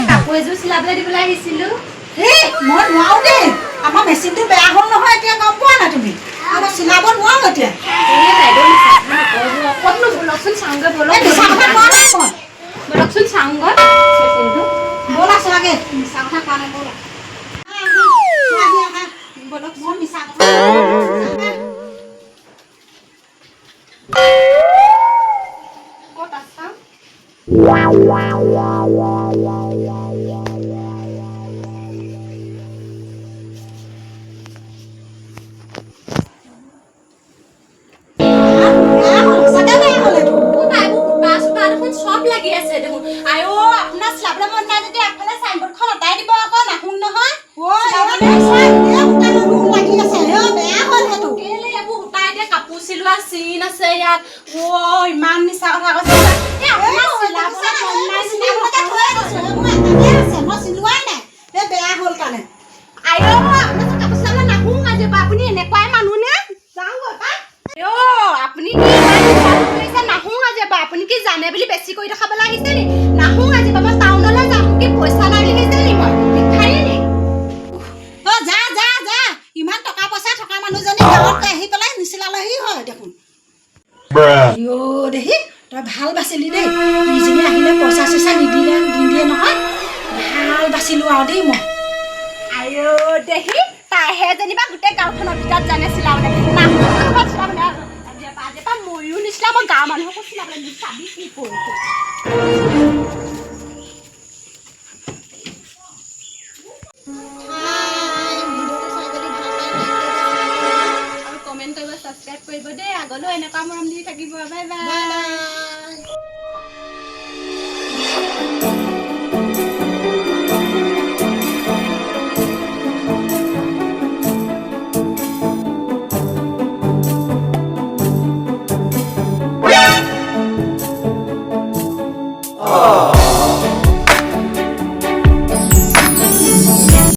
কাপোৰ এযোৰ চিলাবলৈ দিবলৈ আহিছিলো। মই নোৱাৰো দেই, আমাৰ মেচিনটো বেয়া হ'ল নহয়, এতিয়া গম পোৱা নাই তুমি? মই চিলাব নোৱাৰো এতিয়া। ক'তনো বলকচোন চাওঁগৈ, মিছা কথা কোৱা নাই মই। বলকচোন চাওঁগৈ মেচিনটো। ব'লা চোৱাগে, মিছা কথা কোৱা নাই, ব'লা। ব'লক, মই মিছা কথা ক'ত আছা? চব লাগি আছে দেখোন। আইও আপোনাৰ চিলাবলৈ মন নাই যদি আগফালে চাইনবোৰ্ডখন অঁতাই দিব আকৌ, নাহোঁ নহয়। কাপোৰ চিলোৱা চিন আছে ইয়াত। ইমান মিছা কথা কৈছে। বেয়া হ'ল কাৰণে আপুনি এনেকুৱাই মানুহ নে? আপুনি নাহোঁ আজি পৰা। আপুনি কি জানে বুলি বেছি কৰি দেখাবলৈ আহিছে নি? নাহোঁ আজি পৰা, মই টাউনলৈ যাম। কি পইচা নাই বুলি আহিছে নি? মই ভিক্ষাৰী নি? যা যা যা, ইমান টকা পইচা থকা মানুহজনী গাঁৱত আহি পেলাই নিচিলালেহি হয় দেখোন। দেহি তই ভাল বাচিলি দেই, ইজনী আহিলে পইচা চইচা নিদিয়ে নহয়, ভাল বাচিলো আৰু দেই মই। আইও দেহি তাইহে যেনিবা গোটেই গাঁওখনৰ ভিতৰত জানে চিলাবলৈ। নাহোঁ চিলাবলৈ আজিৰপৰা ময়ো নিচিলা, মই গাঁৱৰ মানুহকো চিলাবলৈ দি চাবি কি কৰিছোঁ। আৰু কমেণ্ট কৰিব, ছাবস্ক্ৰাইব কৰিব দেই। আগলৈও এনেকুৱা মৰম দি থাকিব। Bye bye.